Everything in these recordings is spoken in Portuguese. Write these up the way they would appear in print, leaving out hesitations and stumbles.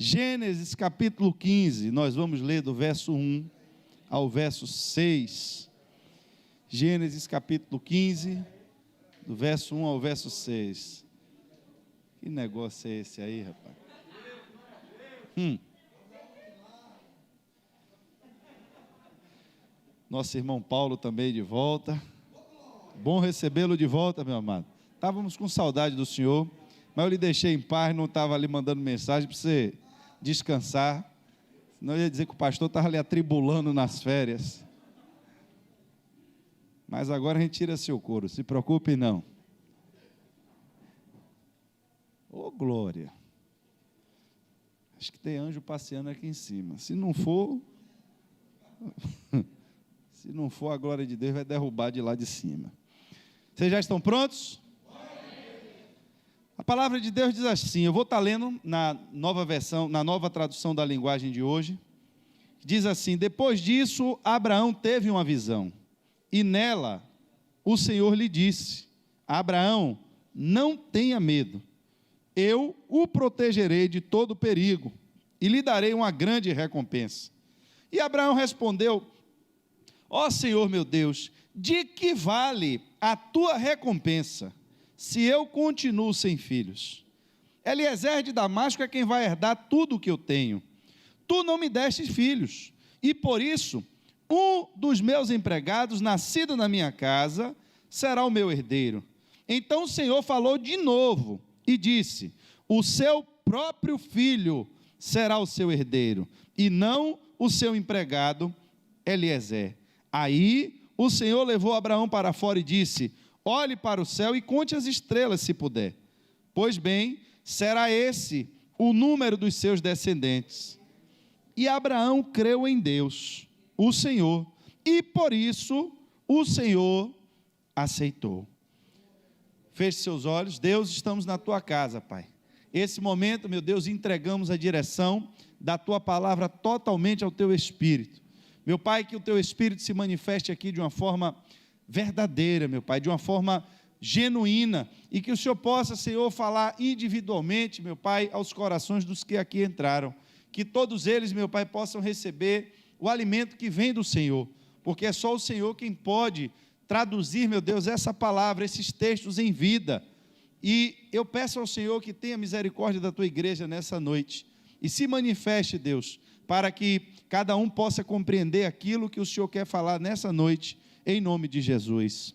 Gênesis capítulo 15, nós vamos ler do verso 1 ao verso 6. Gênesis capítulo 15, do verso 1 ao verso 6. Que negócio é esse aí, rapaz? Nosso irmão Paulo também de volta. Bom recebê-lo de volta, meu amado. Estávamos com saudade do senhor, mas eu lhe deixei em paz, não estava ali mandando mensagem para você descansar. Senão eu ia dizer que o pastor estava ali atribulando nas férias. Mas agora a gente tira seu couro, se preocupe não. Ô glória. Acho que tem anjo passeando aqui em cima. Se não for, a glória de Deus vai derrubar de lá de cima. Vocês já estão prontos? A palavra de Deus diz assim, eu vou estar lendo na nova versão, na nova tradução da linguagem de hoje. Diz assim: depois disso, Abraão teve uma visão, e nela o Senhor lhe disse: Abraão, não tenha medo, eu o protegerei de todo perigo, e lhe darei uma grande recompensa. E Abraão respondeu: ó Senhor meu Deus, de que vale a tua recompensa, se eu continuo sem filhos? Eliezer de Damasco é quem vai herdar tudo o que eu tenho. Tu não me destes filhos, e por isso, um dos meus empregados, nascido na minha casa, será o meu herdeiro. Então o Senhor falou de novo, e disse: o seu próprio filho será o seu herdeiro, e não o seu empregado Eliezer. Aí o Senhor levou Abraão para fora e disse: olhe para o céu e conte as estrelas, se puder. Pois bem, será esse o número dos seus descendentes. E Abraão creu em Deus, o Senhor, e por isso o Senhor aceitou. Feche seus olhos. Deus, estamos na tua casa, Pai. Esse momento, meu Deus, entregamos a direção da tua palavra totalmente ao teu Espírito. Meu Pai, que o teu Espírito se manifeste aqui de uma forma verdadeira, meu Pai, de uma forma genuína, e que o Senhor possa, Senhor, falar individualmente, meu Pai, aos corações dos que aqui entraram. Que todos eles, meu Pai, possam receber o alimento que vem do Senhor, porque é só o Senhor quem pode traduzir, meu Deus, essa palavra, esses textos em vida. E eu peço ao Senhor que tenha misericórdia da tua igreja nessa noite, e se manifeste, Deus, para que cada um possa compreender aquilo que o Senhor quer falar nessa noite, em nome de Jesus.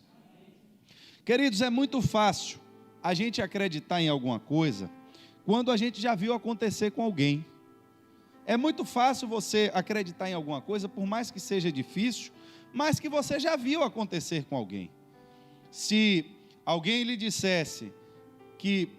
Queridos, é muito fácil a gente acreditar em alguma coisa quando a gente já viu acontecer com alguém. É muito fácil você acreditar em alguma coisa, por mais que seja difícil, mas que você já viu acontecer com alguém. Se alguém lhe dissesse que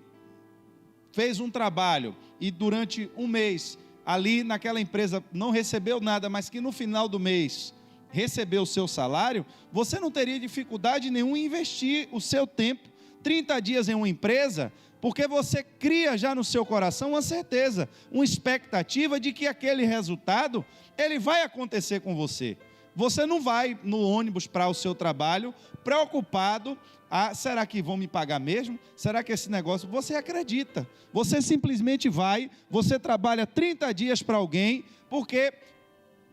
fez um trabalho e durante um mês ali naquela empresa não recebeu nada, mas que no final do mês recebeu o seu salário, você não teria dificuldade nenhuma em investir o seu tempo, 30 dias em uma empresa, porque você cria já no seu coração uma certeza, uma expectativa de que aquele resultado, ele vai acontecer com você. Você não vai no ônibus para o seu trabalho, preocupado, será que vão me pagar mesmo? Será que esse negócio... Você acredita, você simplesmente vai, você trabalha 30 dias para alguém, porque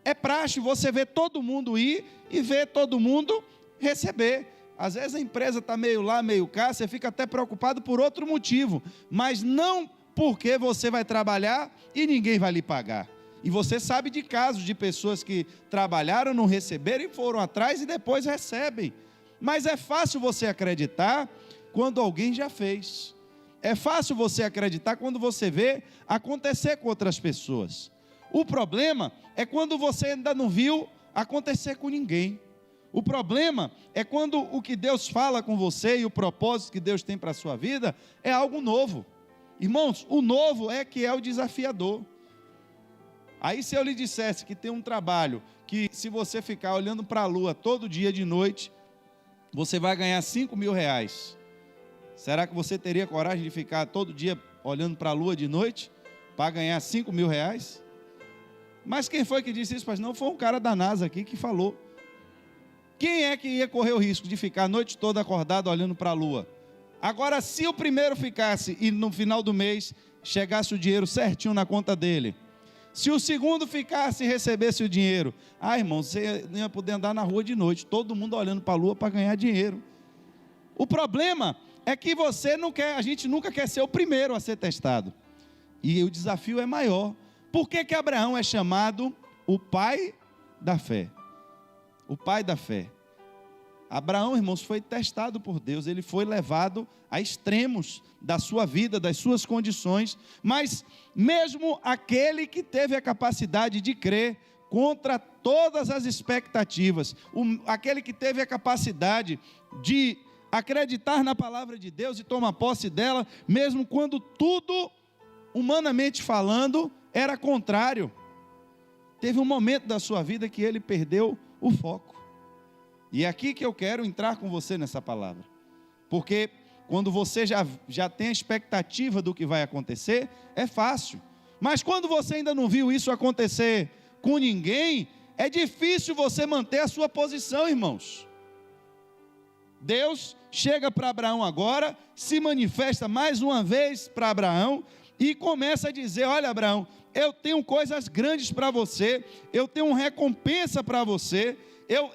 é praxe você ver todo mundo ir e ver todo mundo receber. Às vezes a empresa está meio lá, meio cá, você fica até preocupado por outro motivo, mas não porque você vai trabalhar e ninguém vai lhe pagar. E você sabe de casos de pessoas que trabalharam, não receberam e foram atrás e depois recebem. Mas é fácil você acreditar quando alguém já fez. É fácil você acreditar quando você vê acontecer com outras pessoas. O problema é quando você ainda não viu acontecer com ninguém. O problema é quando o que Deus fala com você e o propósito que Deus tem para a sua vida é algo novo. Irmãos, o novo é que é o desafiador. Aí se eu lhe dissesse que tem um trabalho que se você ficar olhando para a lua todo dia de noite, você vai ganhar 5 mil reais. Será que você teria coragem de ficar todo dia olhando para a lua de noite para ganhar 5 mil reais? Mas quem foi que disse isso? Mas não foi um cara da NASA aqui que falou. Quem é que ia correr o risco de ficar a noite toda acordado olhando para a lua? Agora, se o primeiro ficasse e no final do mês chegasse o dinheiro certinho na conta dele. Se o segundo ficasse e recebesse o dinheiro, irmão, você não ia poder andar na rua de noite, todo mundo olhando para a lua para ganhar dinheiro. O problema é que você não quer, a gente nunca quer ser o primeiro a ser testado. E o desafio é maior. Por que que Abraão é chamado o pai da fé? O pai da fé. Abraão, irmãos, foi testado por Deus, ele foi levado a extremos da sua vida, das suas condições, mas mesmo aquele que teve a capacidade de crer contra todas as expectativas, aquele que teve a capacidade de acreditar na palavra de Deus e tomar posse dela, mesmo quando tudo, humanamente falando, era contrário, teve um momento da sua vida que ele perdeu o foco. E é aqui que eu quero entrar com você nessa palavra, porque quando você já tem a expectativa do que vai acontecer, é fácil, mas quando você ainda não viu isso acontecer com ninguém, é difícil você manter a sua posição, irmãos. Deus chega para Abraão agora, se manifesta mais uma vez para Abraão, e começa a dizer: olha, Abraão, eu tenho coisas grandes para você, eu tenho uma recompensa para você,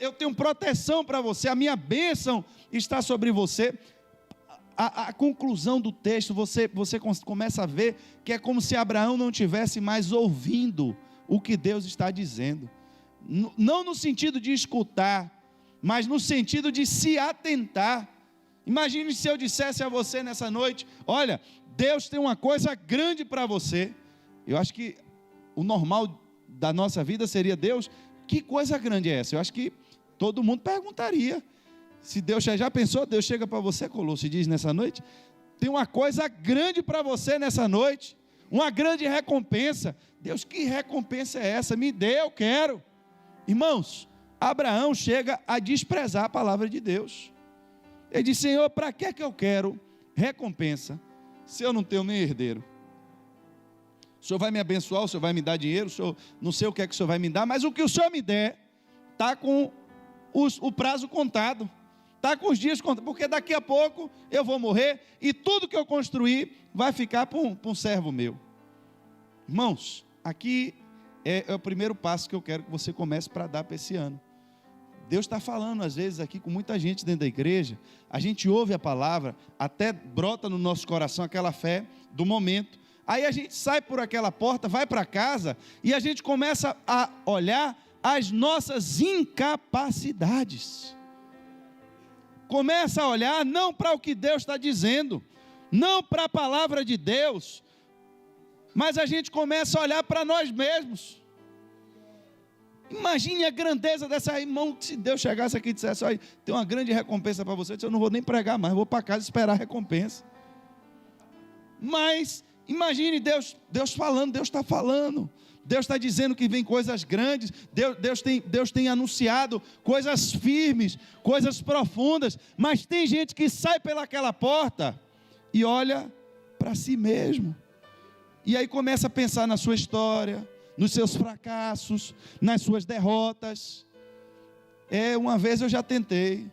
eu tenho proteção para você, a minha bênção está sobre você. A conclusão do texto, você começa a ver que é como se Abraão não tivesse mais ouvindo o que Deus está dizendo, não no sentido de escutar, mas no sentido de se atentar. Imagine se eu dissesse a você nessa noite: olha, Deus tem uma coisa grande para você. Eu acho que o normal da nossa vida seria: Deus, que coisa grande é essa? Eu acho que todo mundo perguntaria. Se Deus já pensou, Deus chega para você, Colosso, e diz nessa noite: tem uma coisa grande para você nessa noite, uma grande recompensa. Deus, que recompensa é essa? Me dê, eu quero. Irmãos, Abraão chega a desprezar a palavra de Deus. Ele diz: Senhor, para que eu quero recompensa, se eu não tenho nem herdeiro? O Senhor vai me abençoar, o Senhor vai me dar dinheiro, o Senhor, não sei o que é que o Senhor vai me dar, mas o que o Senhor me der, está com o prazo contado, está com os dias contados, porque daqui a pouco eu vou morrer, e tudo que eu construir vai ficar para um servo meu. Irmãos, aqui é o primeiro passo que eu quero que você comece para dar para esse ano. Deus está falando às vezes aqui com muita gente dentro da igreja, a gente ouve a palavra, até brota no nosso coração aquela fé do momento, aí a gente sai por aquela porta, vai para casa, e a gente começa a olhar as nossas incapacidades, começa a olhar não para o que Deus está dizendo, não para a palavra de Deus, mas a gente começa a olhar para nós mesmos. Imagine a grandeza dessa, irmão, se Deus chegasse aqui e dissesse: olha, tem uma grande recompensa para você, eu não vou nem pregar mais, eu vou para casa esperar a recompensa. Mas imagine Deus falando, Deus está falando, Deus está dizendo que vem coisas grandes, Deus tem anunciado coisas firmes, coisas profundas, mas tem gente que sai pelaquela porta e olha para si mesmo, e aí começa a pensar na sua história, nos seus fracassos, nas suas derrotas. Uma vez eu já tentei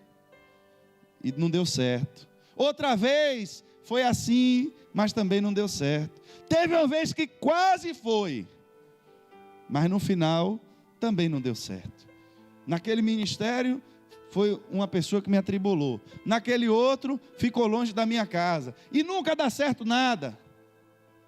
e não deu certo, outra vez foi assim, mas também não deu certo, teve uma vez que quase foi, mas no final também não deu certo. Naquele ministério foi uma pessoa que me atribulou, naquele outro ficou longe da minha casa, e nunca dá certo nada,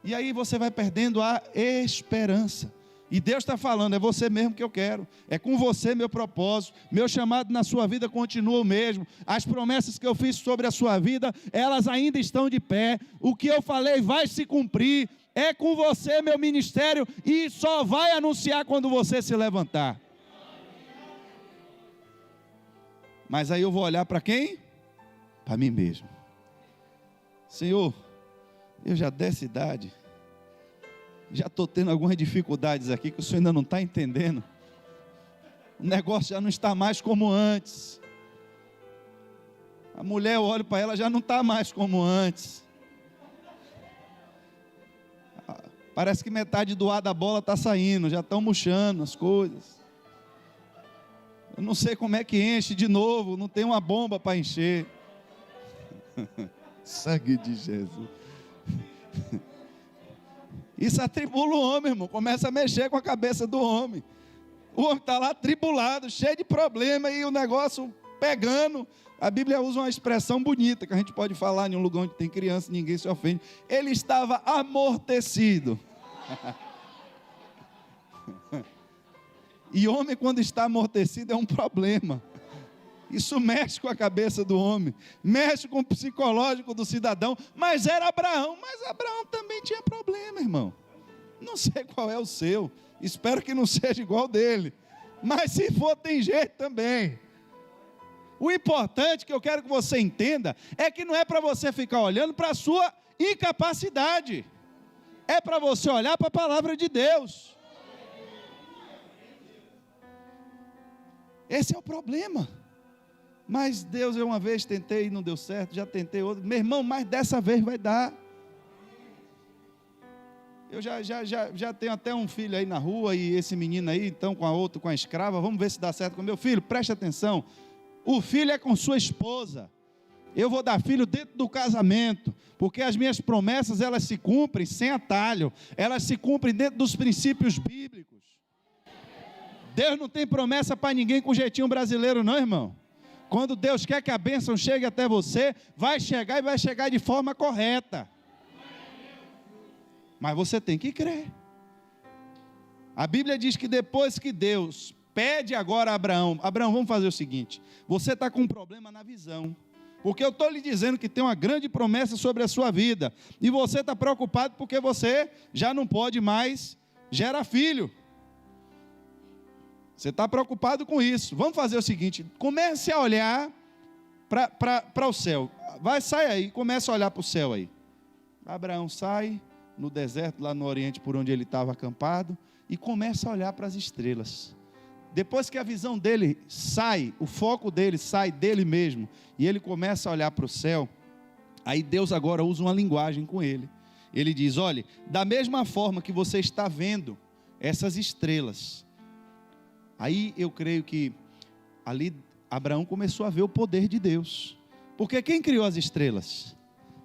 e aí você vai perdendo a esperança. E Deus está falando: é você mesmo que eu quero, é com você meu propósito, meu chamado na sua vida continua o mesmo, as promessas que eu fiz sobre a sua vida, elas ainda estão de pé, o que eu falei vai se cumprir, é com você meu ministério, e só vai anunciar quando você se levantar. Mas aí eu vou olhar para quem? Para mim mesmo. Senhor, eu já dessa idade, já estou tendo algumas dificuldades aqui que o senhor ainda não está entendendo, o negócio já não está mais como antes, a mulher, eu olho para ela, já não está mais como antes, parece que metade do ar da bola está saindo, já estão murchando as coisas, eu não sei como é que enche de novo, não tem uma bomba para encher. Sangue de Jesus. Isso atribula o homem, irmão. Começa a mexer com a cabeça do homem. O homem está lá atribulado, cheio de problema e o negócio pegando. A Bíblia usa uma expressão bonita que a gente pode falar em um lugar onde tem criança, ninguém se ofende. Ele estava amortecido. E homem, quando está amortecido, é um problema. Isso mexe com a cabeça do homem, mexe com o psicológico do cidadão. Mas era Abraão, mas Abraão também tinha problema, irmão. Não sei qual é o seu, espero que não seja igual dele, mas se for, tem jeito também. O importante que eu quero que você entenda é que não é para você ficar olhando para a sua incapacidade, é para você olhar para a palavra de Deus. Esse é o problema. Mas Deus, eu uma vez tentei e não deu certo, já tentei outra. Meu irmão, mas dessa vez vai dar. Eu já tenho até um filho aí na rua, e esse menino aí, então, com a outra, com a escrava, vamos ver se dá certo com meu filho. Preste atenção, o filho é com sua esposa. Eu vou dar filho dentro do casamento, porque as minhas promessas, elas se cumprem sem atalho, elas se cumprem dentro dos princípios bíblicos. Deus não tem promessa para ninguém com jeitinho brasileiro não, irmão. Quando Deus quer que a bênção chegue até você, vai chegar e vai chegar de forma correta. Mas você tem que crer. A Bíblia diz que depois que Deus pede agora a Abraão, Abraão, vamos fazer o seguinte, você está com um problema na visão, porque eu estou lhe dizendo que tem uma grande promessa sobre a sua vida, e você está preocupado porque você já não pode mais gerar filho. Você está preocupado com isso. Vamos fazer o seguinte, comece a olhar para o céu. Sai aí, comece a olhar para o céu aí. Abraão sai no deserto, lá no Oriente, por onde ele estava acampado, e começa a olhar para as estrelas. Depois que a visão dele sai, o foco dele sai dele mesmo, e ele começa a olhar para o céu, aí Deus agora usa uma linguagem com ele. Ele diz, olhe, da mesma forma que você está vendo essas estrelas, aí eu creio que ali Abraão começou a ver o poder de Deus. Porque quem criou as estrelas?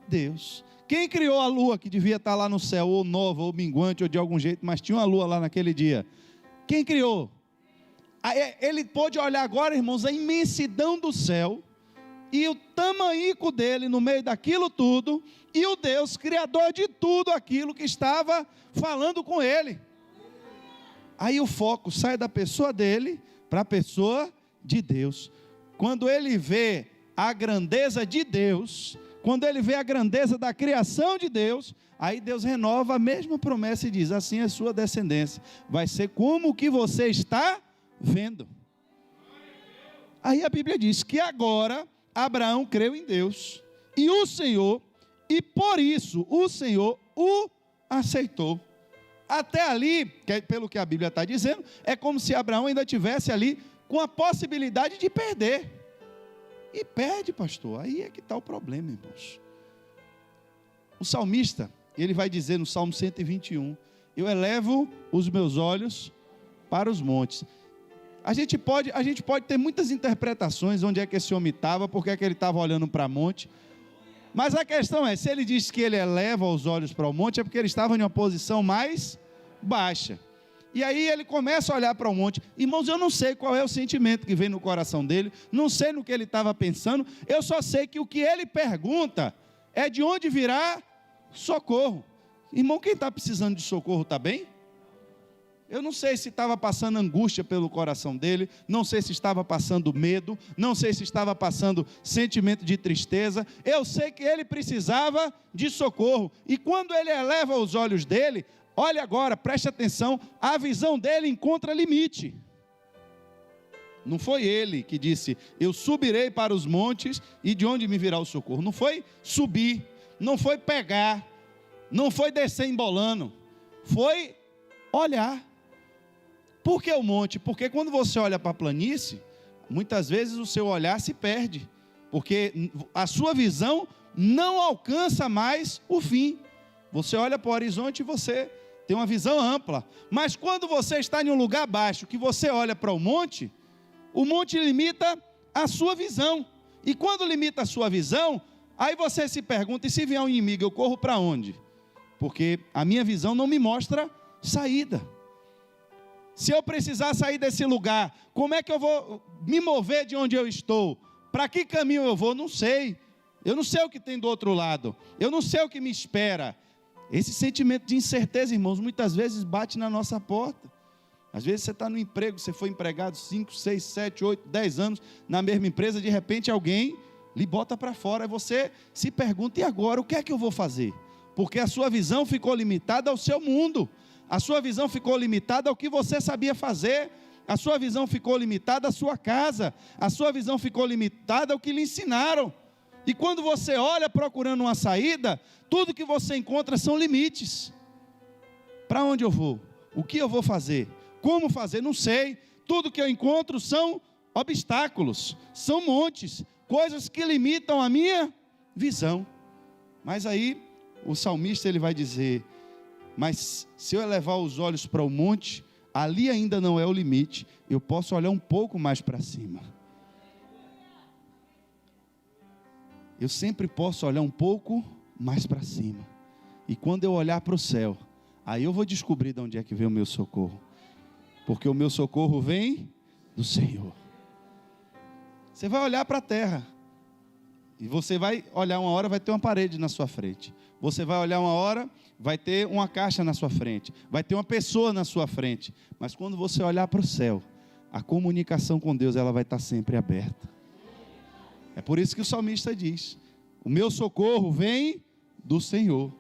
Deus. Quem criou a lua que devia estar lá no céu, ou nova, ou minguante, ou de algum jeito, mas tinha uma lua lá naquele dia? Quem criou? Aí ele pôde olhar agora, irmãos, a imensidão do céu, e o tamanhico dele no meio daquilo tudo, e o Deus, criador de tudo aquilo que estava falando com ele. Aí o foco sai da pessoa dele para a pessoa de Deus. Quando ele vê a grandeza de Deus, quando ele vê a grandeza da criação de Deus, aí Deus renova a mesma promessa e diz, assim a sua descendência vai ser como o que você está vendo. Aí a Bíblia diz que agora Abraão creu em Deus, e o Senhor, e por isso o Senhor o aceitou. Até ali, pelo que a Bíblia está dizendo, é como se Abraão ainda tivesse ali com a possibilidade de perder. E perde, pastor, aí é que está o problema, irmãos. O salmista, ele vai dizer no Salmo 121, eu elevo os meus olhos para os montes. A gente pode ter muitas interpretações, onde é que esse homem estava, porque é que ele estava olhando para monte. Mas a questão é, se ele diz que ele eleva os olhos para o monte, é porque ele estava em uma posição mais baixa. E aí ele começa a olhar para o monte. Irmãos, eu não sei qual é o sentimento que vem no coração dele, não sei no que ele estava pensando, eu só sei que o que ele pergunta é de onde virá socorro. Irmão, quem está precisando de socorro está bem? Eu não sei se estava passando angústia pelo coração dele, não sei se estava passando medo, não sei se estava passando sentimento de tristeza, eu sei que ele precisava de socorro, e quando ele eleva os olhos dele, olha agora, preste atenção, a visão dele encontra limite. Não foi ele que disse, eu subirei para os montes, e de onde me virá o socorro? Não foi subir, não foi pegar, não foi descer embolando, foi olhar. Por que o monte? Porque quando você olha para a planície, muitas vezes o seu olhar se perde, porque a sua visão não alcança mais o fim. Você olha para o horizonte e você tem uma visão ampla, mas quando você está em um lugar baixo, que você olha para o monte limita a sua visão, e quando limita a sua visão, aí você se pergunta, e se vier um inimigo, eu corro para onde? porque a minha visão não me mostra saída. Se eu precisar sair desse lugar, como é que eu vou me mover de onde eu estou? Para que caminho eu vou? Não sei. Eu não sei o que tem do outro lado. Eu não sei o que me espera. Esse sentimento de incerteza, irmãos, muitas vezes bate na nossa porta. Às vezes você está no emprego, você foi empregado 5, 6, 7, 8, 10 anos na mesma empresa, de repente alguém lhe bota para fora, e você se pergunta, e agora, o que é que eu vou fazer? Porque a sua visão ficou limitada ao seu mundo, a sua visão ficou limitada ao que você sabia fazer, a sua visão ficou limitada à sua casa, a sua visão ficou limitada ao que lhe ensinaram. E quando você olha procurando uma saída, tudo que você encontra são limites. Para onde eu vou? O que eu vou fazer? Como fazer? Não sei. Tudo que eu encontro são obstáculos, são montes, coisas que limitam a minha visão. Mas aí o salmista ele vai dizer: mas se eu elevar os olhos para o monte, ali ainda não é o limite, eu posso olhar um pouco mais para cima. Eu sempre posso olhar um pouco mais para cima. E quando eu olhar para o céu, aí eu vou descobrir de onde é que vem o meu socorro. Porque o meu socorro vem do Senhor. Você vai olhar para a terra. E você vai olhar uma hora, vai ter uma parede na sua frente. Você vai olhar uma hora, vai ter uma caixa na sua frente. Vai ter uma pessoa na sua frente. Mas quando você olhar para o céu, a comunicação com Deus, ela vai estar sempre aberta. É por isso que o salmista diz: o meu socorro vem do Senhor.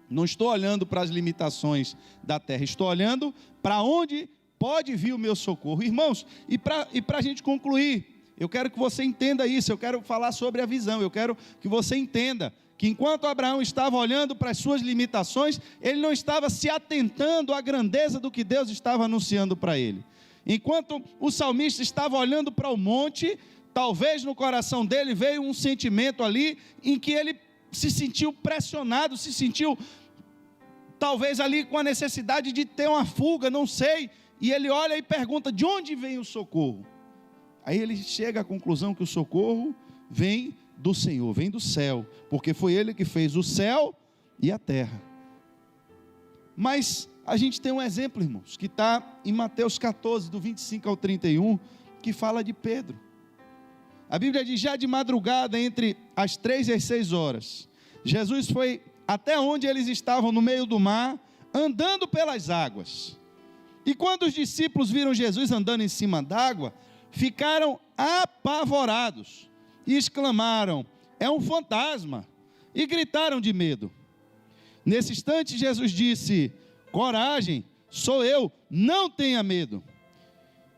Não estou olhando para as limitações da terra, estou olhando para onde pode vir o meu socorro. Irmãos, e para a gente concluir, eu quero que você entenda isso, eu quero falar sobre a visão, eu quero que você entenda que enquanto Abraão estava olhando para as suas limitações, ele não estava se atentando à grandeza do que Deus estava anunciando para ele. Enquanto o salmista estava olhando para o monte, talvez no coração dele veio um sentimento ali, em que ele se sentiu pressionado, se sentiu talvez ali com a necessidade de ter uma fuga, não sei, e ele olha e pergunta: de onde vem o socorro? Aí ele chega à conclusão que o socorro vem do Senhor, vem do céu, porque foi Ele que fez o céu e a terra. Mas a gente tem um exemplo, irmãos, que está em Mateus 14, do 25 ao 31, que fala de Pedro. A Bíblia diz: já de madrugada, entre as 3 e as 6 horas, Jesus foi até onde eles estavam, no meio do mar, andando pelas águas. E quando os discípulos viram Jesus andando em cima d'água, ficaram apavorados e exclamaram: é um fantasma, e gritaram de medo. Nesse instante Jesus disse: coragem, sou eu, não tenha medo.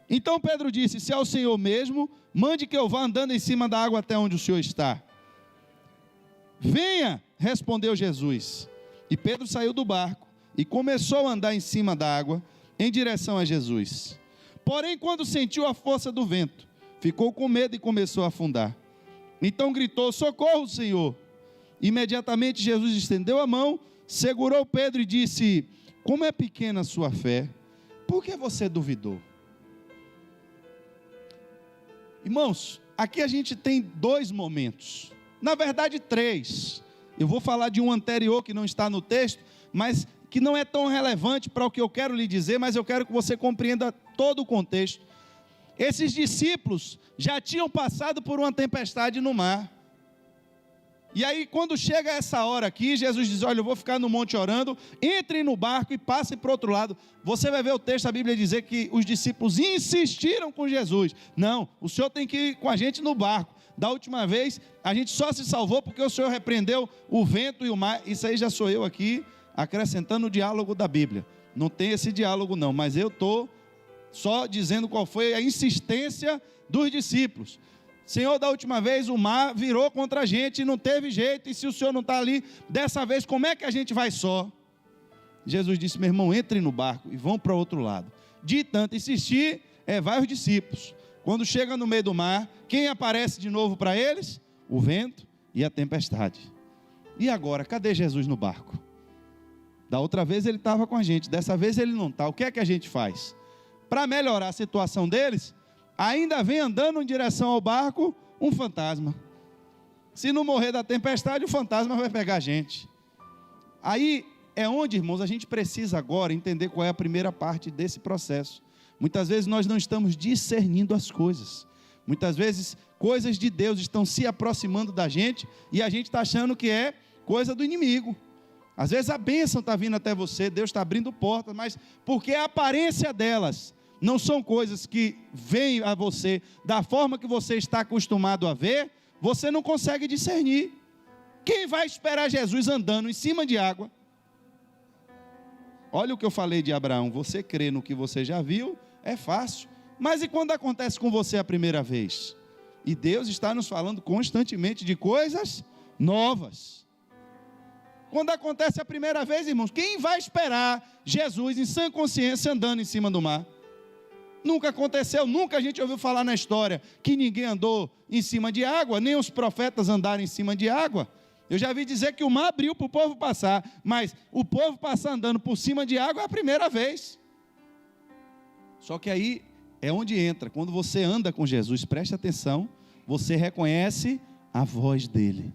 Então Pedro disse: se é o Senhor mesmo, mande que eu vá andando em cima da água até onde o Senhor está. Venha, respondeu Jesus. E Pedro saiu do barco e começou a andar em cima da água em direção a Jesus. Porém, quando sentiu a força do vento, ficou com medo e começou a afundar. Então gritou: socorro, Senhor! Imediatamente Jesus estendeu a mão, segurou Pedro e disse: como é pequena a sua fé, por que você duvidou? Irmãos, aqui a gente tem 2 momentos, na verdade 3. Eu vou falar de um anterior que não está no texto, mas que não é tão relevante para o que eu quero lhe dizer, mas eu quero que você compreenda todo o contexto. Esses discípulos já tinham passado por uma tempestade no mar. E aí, quando chega essa hora aqui, Jesus diz: olha, eu vou ficar no monte orando, entrem no barco e passem para o outro lado. Você vai ver o texto, a Bíblia dizer que os discípulos insistiram com Jesus: não, o Senhor tem que ir com a gente no barco. Da última vez, a gente só se salvou porque o Senhor repreendeu o vento e o mar. Isso aí já sou eu aqui, acrescentando o diálogo da Bíblia. Não tem esse diálogo não, mas eu estou só dizendo qual foi a insistência dos discípulos. Senhor, da última vez o mar virou contra a gente e não teve jeito, e se o Senhor não está ali, dessa vez como é que a gente vai só? Jesus disse: meu irmão, entre no barco e vão para o outro lado. De tanto insistir, vai os discípulos. Quando chega no meio do mar, quem aparece de novo para eles? O vento e a tempestade. E agora, cadê Jesus no barco? Da outra vez ele estava com a gente, dessa vez ele não está. O que é que a gente faz? Para melhorar a situação deles, ainda vem andando em direção ao barco um fantasma. Se não morrer da tempestade, o fantasma vai pegar a gente. Aí é onde, irmãos, a gente precisa agora entender qual é a primeira parte desse processo. Muitas vezes nós não estamos discernindo as coisas. Muitas vezes coisas de Deus estão se aproximando da gente e a gente está achando que é coisa do inimigo. Às vezes a bênção está vindo até você, Deus está abrindo portas, mas porque a aparência delas não são coisas que vêm a você da forma que você está acostumado a ver, você não consegue discernir. Quem vai esperar Jesus andando em cima de água? Olha o que eu falei de Abraão, você crê no que você já viu, é fácil. Mas e quando acontece com você a primeira vez? E Deus está nos falando constantemente de coisas novas. Quando acontece a primeira vez, irmãos, quem vai esperar Jesus em sã consciência andando em cima do mar? Nunca aconteceu, nunca a gente ouviu falar na história que ninguém andou em cima de água, nem os profetas andaram em cima de água. Eu já vi dizer que o mar abriu para o povo passar, mas o povo passar andando por cima de água é a primeira vez. Só que aí é onde entra, quando você anda com Jesus, preste atenção, você reconhece a voz dele.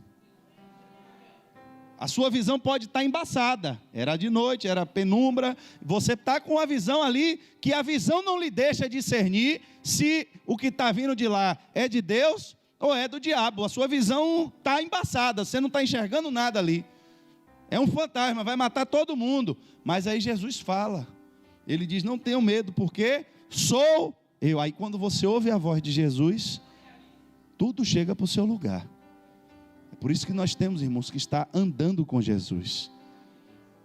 A sua visão pode estar embaçada, era de noite, era penumbra, você está com a visão ali, que a visão não lhe deixa discernir se o que está vindo de lá é de Deus ou é do diabo. A sua visão está embaçada, você não está enxergando nada ali, é um fantasma, vai matar todo mundo. Mas aí Jesus fala, ele diz, não tenham medo, porque sou eu. Aí quando você ouve a voz de Jesus, tudo chega para o seu lugar. Por isso que nós temos, irmãos, que estar andando com Jesus.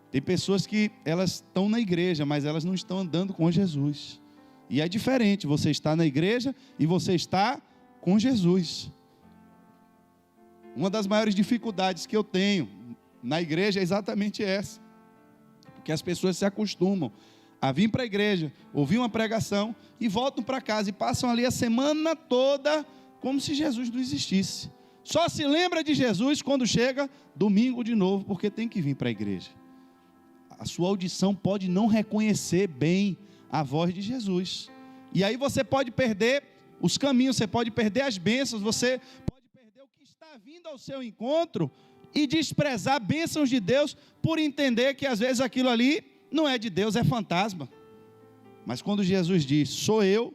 Tem pessoas que elas estão na igreja, mas elas não estão andando com Jesus. E é diferente, você está na igreja e você está com Jesus. Uma das maiores dificuldades que eu tenho na igreja é exatamente essa. Porque as pessoas se acostumam a vir para a igreja, ouvir uma pregação e voltam para casa e passam ali a semana toda como se Jesus não existisse. Só se lembra de Jesus quando chega domingo de novo, porque tem que vir para a igreja. A sua audição pode não reconhecer bem a voz de Jesus. E aí você pode perder os caminhos, você pode perder as bênçãos, você pode perder o que está vindo ao seu encontro e desprezar bênçãos de Deus por entender que às vezes aquilo ali não é de Deus, é fantasma. Mas quando Jesus diz, sou eu,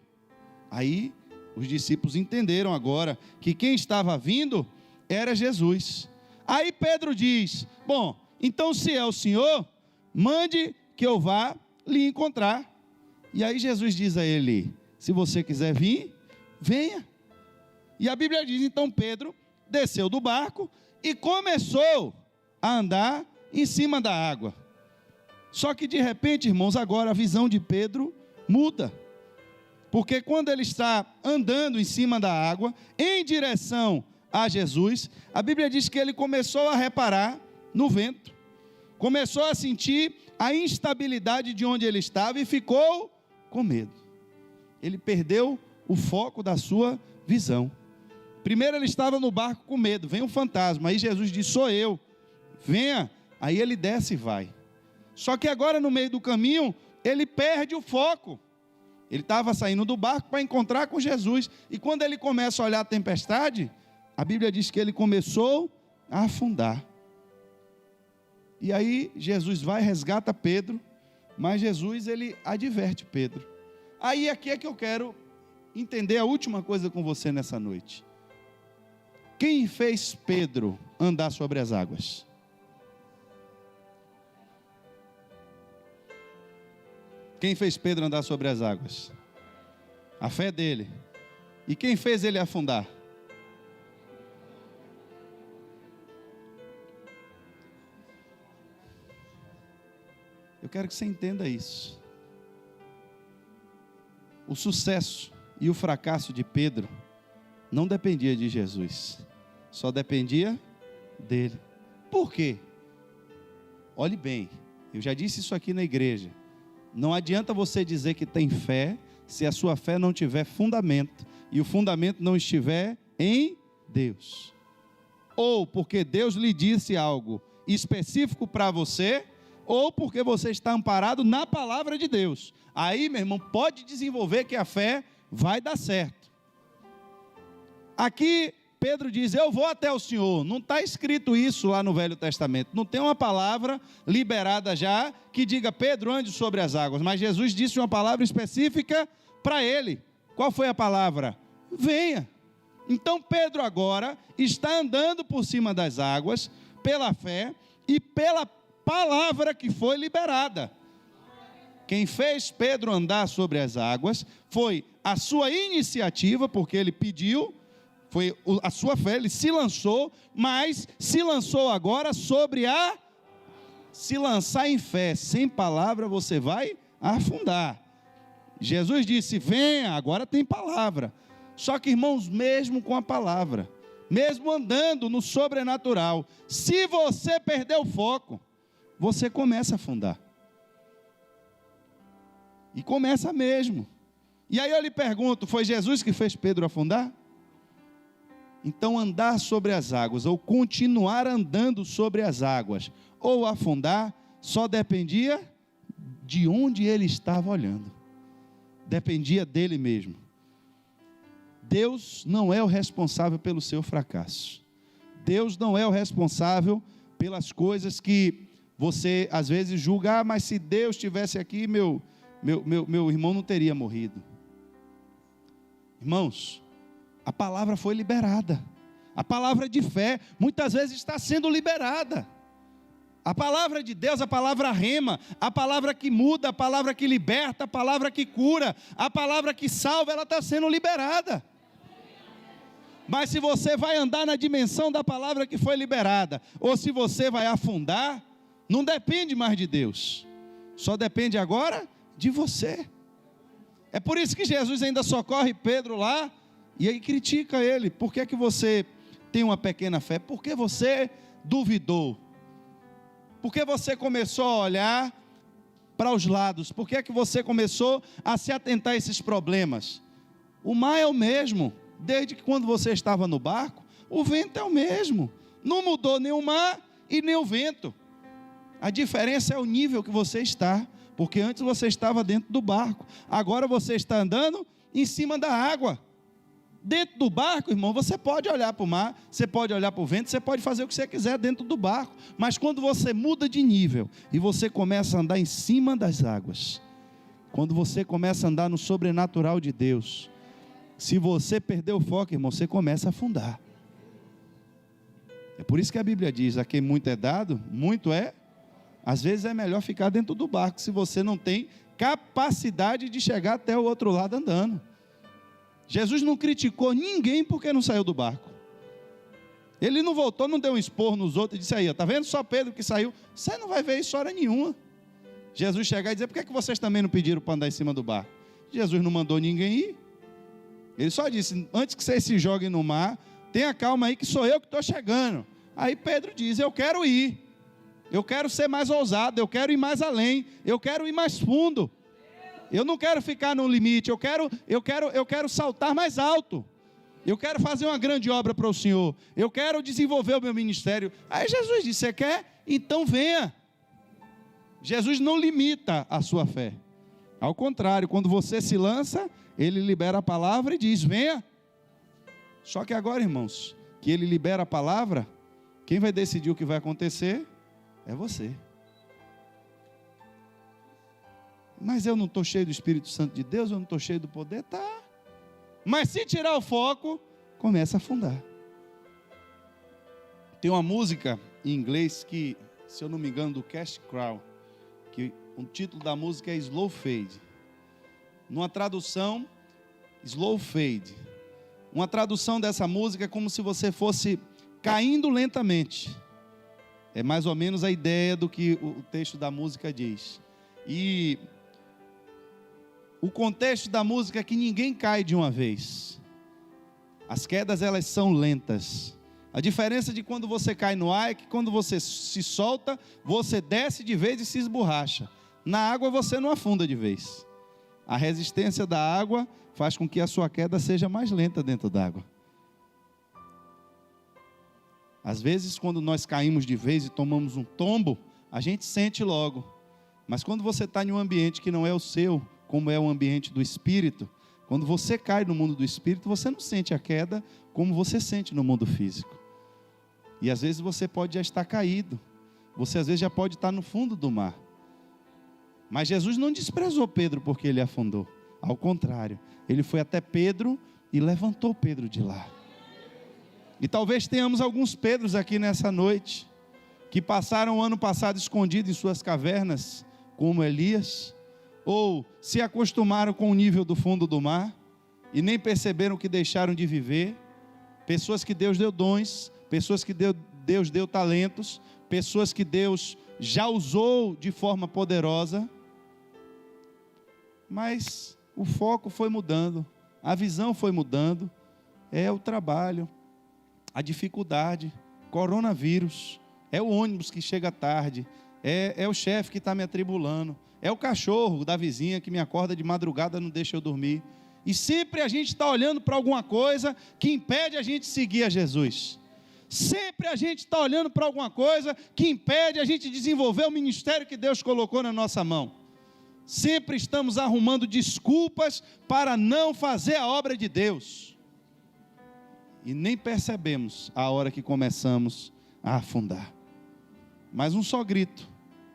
aí os discípulos entenderam agora que quem estava vindo era Jesus. Aí Pedro diz, bom, então se é o Senhor, mande que eu vá lhe encontrar. E aí Jesus diz a ele, se você quiser vir, venha. E a Bíblia diz, então Pedro desceu do barco e começou a andar em cima da água. Só que de repente, irmãos, agora a visão de Pedro muda. Porque quando ele está andando em cima da água, em direção a Jesus, a Bíblia diz que ele começou a reparar no vento. Começou a sentir a instabilidade de onde ele estava e ficou com medo. Ele perdeu o foco da sua visão. Primeiro ele estava no barco com medo, vem um fantasma, aí Jesus diz, sou eu, venha, aí ele desce e vai. Só que agora no meio do caminho, ele perde o foco. Ele estava saindo do barco para encontrar com Jesus, e quando ele começa a olhar a tempestade, a Bíblia diz que ele começou a afundar. E aí Jesus vai, resgata Pedro, mas Jesus ele adverte Pedro. Aí aqui é que eu quero entender a última coisa com você nessa noite. Quem fez Pedro andar sobre as águas? Quem fez Pedro andar sobre as águas? A fé dele. E quem fez ele afundar? Eu quero que você entenda isso. O sucesso e o fracasso de Pedro não dependia de Jesus, só dependia dele. Por quê? Olhe bem, eu já disse isso aqui na igreja. Não adianta você dizer que tem fé, se a sua fé não tiver fundamento, e o fundamento não estiver em Deus. Ou porque Deus lhe disse algo específico para você, ou porque você está amparado na palavra de Deus. Aí, meu irmão, pode desenvolver que a fé vai dar certo. Aqui, Pedro diz, eu vou até o Senhor. Não está escrito isso lá no Velho Testamento. Não tem uma palavra liberada já que diga, Pedro, ande sobre as águas. Mas Jesus disse uma palavra específica para ele. Qual foi a palavra? Venha. Então Pedro agora está andando por cima das águas, pela fé e pela palavra que foi liberada. Quem fez Pedro andar sobre as águas foi a sua iniciativa, porque ele pediu, foi a sua fé, ele se lançou, mas se lançou agora sobre se lançar em fé, sem palavra você vai afundar. Jesus disse, venha, agora tem palavra. Só que, irmãos, mesmo com a palavra, mesmo andando no sobrenatural, se você perder o foco, você começa a afundar. E começa mesmo. E aí eu lhe pergunto, foi Jesus que fez Pedro afundar? Então andar sobre as águas, ou continuar andando sobre as águas, ou afundar, só dependia de onde ele estava olhando. Dependia dele mesmo. Deus não é o responsável pelo seu fracasso. Deus não é o responsável pelas coisas que você às vezes julga, mas se Deus estivesse aqui, meu irmão não teria morrido. Irmãos, a palavra foi liberada. A palavra de fé, muitas vezes está sendo liberada. A palavra de Deus, a palavra rema, a palavra que muda, a palavra que liberta, a palavra que cura, a palavra que salva, ela está sendo liberada. Mas se você vai andar na dimensão da palavra que foi liberada, ou se você vai afundar, não depende mais de Deus, só depende agora de você. É por isso que Jesus ainda socorre Pedro lá, e aí critica ele, por que você tem uma pequena fé? Porque você duvidou, porque você começou a olhar para os lados, porque você começou a se atentar a esses problemas? O mar é o mesmo, desde que quando você estava no barco, o vento é o mesmo, não mudou nem o mar e nem o vento, a diferença é o nível que você está, porque antes você estava dentro do barco, agora você está andando em cima da água. Dentro do barco, irmão, você pode olhar para o mar, você pode olhar para o vento, você pode fazer o que você quiser dentro do barco, mas quando você muda de nível, e você começa a andar em cima das águas, quando você começa a andar no sobrenatural de Deus, se você perder o foco, irmão, você começa a afundar. É por isso que a Bíblia diz, a quem muito é dado, muito é. Às vezes é melhor ficar dentro do barco, se você não tem capacidade de chegar até o outro lado andando. Jesus não criticou ninguém porque não saiu do barco. Ele não voltou, não deu um esporro nos outros e disse aí, está vendo só Pedro que saiu? Você não vai ver isso hora nenhuma. Jesus chegar e dizer, por que vocês também não pediram para andar em cima do barco? Jesus não mandou ninguém ir. Ele só disse, antes que vocês se joguem no mar, tenha calma aí que sou eu que estou chegando. Aí Pedro diz, eu quero ir. Eu quero ser mais ousado, eu quero ir mais além, eu quero ir mais fundo. Eu não quero ficar no limite, eu quero saltar mais alto. Eu quero fazer uma grande obra para o Senhor. Eu quero desenvolver o meu ministério. Aí Jesus disse, você quer? Então venha. Jesus não limita a sua fé. Ao contrário, quando você se lança, Ele libera a palavra e diz, venha. Só que agora, irmãos, que Ele libera a palavra, quem vai decidir o que vai acontecer é você. Mas eu não estou cheio do Espírito Santo de Deus, eu não estou cheio do poder, tá. Mas se tirar o foco, começa a afundar. Tem uma música em inglês que, se eu não me engano, do Cash Crow, que o título da música é Slow Fade. Numa tradução, Slow Fade. Uma tradução dessa música é como se você fosse caindo lentamente. É mais ou menos a ideia do que o texto da música diz. E o contexto da música é que ninguém cai de uma vez. As quedas, elas são lentas. A diferença de quando você cai no ar é que quando você se solta, você desce de vez e se esborracha. Na água você não afunda de vez. A resistência da água faz com que a sua queda seja mais lenta dentro d'água. Às vezes, quando nós caímos de vez e tomamos um tombo, a gente sente logo. Mas quando você está em um ambiente que não é o seu, como é o ambiente do Espírito, Quando você cai no mundo do espírito, você não sente a queda como você sente no mundo físico. E às vezes você pode já estar caído. Você às vezes já pode estar no fundo do mar. Mas Jesus não desprezou Pedro porque ele afundou. Ao contrário, ele foi até Pedro e levantou Pedro de lá. E talvez tenhamos alguns Pedros aqui nessa noite, que passaram o ano passado escondidos em suas cavernas, como Elias, ou se acostumaram com o nível do fundo do mar, e nem perceberam que deixaram de viver. Pessoas que Deus deu dons, pessoas que Deus deu talentos, pessoas que Deus já usou de forma poderosa, mas o foco foi mudando, a visão foi mudando, é o trabalho, a dificuldade, coronavírus, é o ônibus que chega tarde, é o chefe que está me atribulando, é o cachorro da vizinha que me acorda de madrugada e não deixa eu dormir. E sempre a gente está olhando para alguma coisa que impede a gente de seguir a Jesus. Sempre a gente está olhando para alguma coisa que impede a gente de desenvolver o ministério que Deus colocou na nossa mão. Sempre estamos arrumando desculpas para não fazer a obra de Deus. E nem percebemos a hora que começamos a afundar. Mas um só grito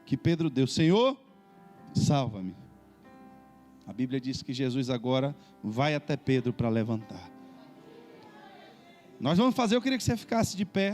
que Pedro deu: Senhor, salva-me. A Bíblia diz que Jesus agora vai até Pedro para levantar. Nós vamos fazer, eu queria que você ficasse de pé.